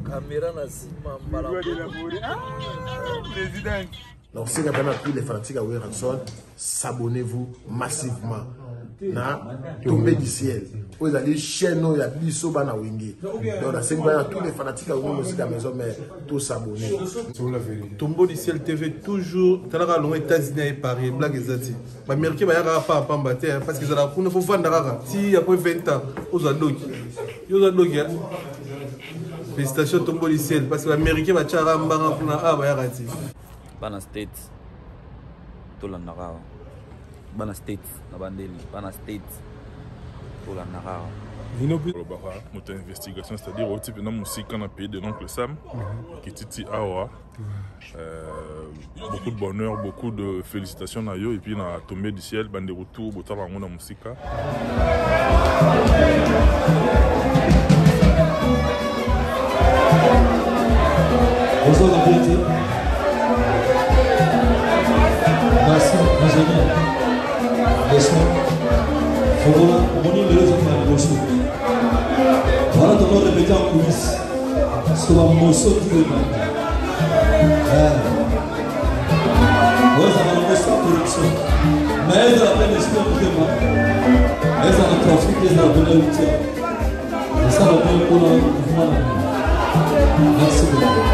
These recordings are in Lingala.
Caméra na sima mbala. Président. Donc, si vous avez tous les fanatiques à Ranson, s'abonnez-vous massivement. Na tomber du ciel. Vous allez chaîne il y a biso bana wingi. Donc, c'est tous les fanatiques à aussi à la maison, mais tous s'abonner. Tombeau du ciel TV toujours. T'as long États-Unis et Paris, blague exacte. Mais Américain va y avoir pas battre parce que ça la faut vendre rara. Si après 20 ans, aux adoki. Aux adoki. Félicitations Tombeau du ciel parce que l'Américain va tchara mbanga pour na ah va y rati. Bana States. Tout la nara. Bana States na bandeli. Bana States. Tout la nara. Notre investigation, c'est-à-dire au type de musique qu'on a payé de l'oncle Sam, qui titi awa. Beaucoup de bonheur, beaucoup de félicitations à eux et puis on a tombé du ciel, bande de retour, botal en la musique. Bonjour la vérité. Merci, mes amis. Laisse-moi. Voilà, on est les autres bonjour. Voilà, on va répéter en coulisses. Sur un morceau qui est mal. Ouais, ça va le morceau de production. Mais elle a fait l'histoire qui est mal. Elle a le trafic, elle a donné le tir. Et ça va bien pour le mouvement. Merci beaucoup.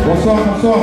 Bonsoir, bonsoir.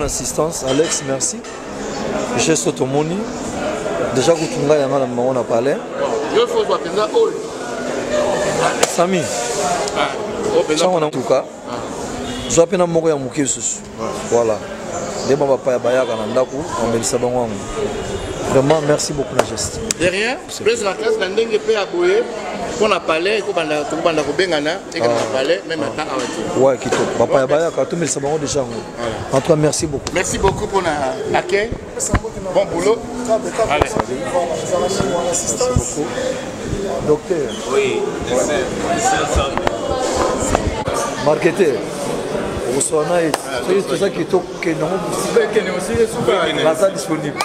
Assistance, Alex, merci. J'ai Sotomoni. Déjà, quand on a parlé. Sami. En tout cas, je vais mourir à Mouké. Voilà. Vraiment, merci beaucoup, la geste. Derrière, la classe on a parlé, ouais, qui déjà. En tout cas, merci beaucoup. Merci beaucoup pour l'accueil. Bon boulot. Allez. Merci beaucoup. Docteur. Oui, marketeur. C'est ça qui est disponible.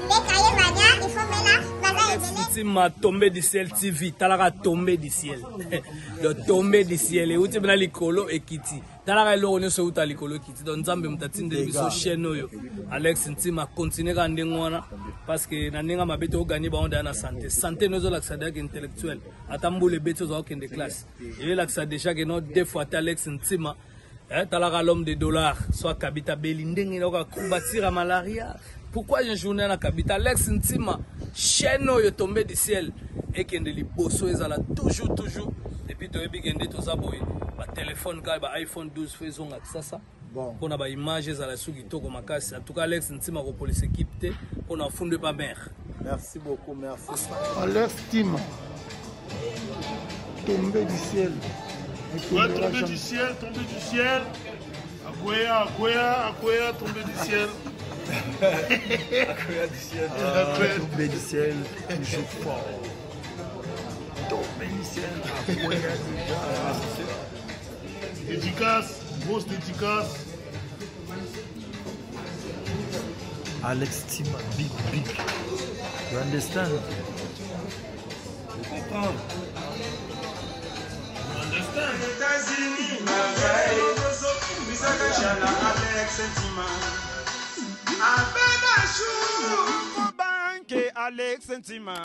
Les cahiers mania, il faut mettre là, Ntima tombé du ciel TV, talaka tombé du ciel. Le tombé du ciel. Et où tu es likolo et kiti. Talaka l'on se outa likolo kiti. Donc Nzambe mtatine de biso chaîne yo. Alex Ntima continue à ndengwana parce que nanenga mabete au gagner ba onda na santé. Santé nous l'accès intellectuel. Atambo les bêtes aux de classe. Et l'accès déjà que non deux fois Alex Ntima. Talaka l'homme de dollars, soit Kabita Belindeng, il a combattu la malaria. Pourquoi j'ai journée à Kabita Alex Ntima, chaîne est tombé du ciel et qu'il y a des bossos, ils ont toujours. Depuis que tu as tout ça, le téléphone, le iPhone 12, faisons ça. On a des images, ils ont la souki toko makasi. En tout cas, Alex Ntima, la police équipe, on a fondé pas mère. Merci beaucoup, merci. Alex Ntima, tombé du ciel. Ouais, tombé du ciel. Akoya, tombé du ciel. Akoya du ciel. Tombé du ciel, toujours fort. Tombé du ciel, Akoya déjà. Dédicace, grosse dédicace. Alex Ntima, big. You understand? Je comprends. Alex Ntima.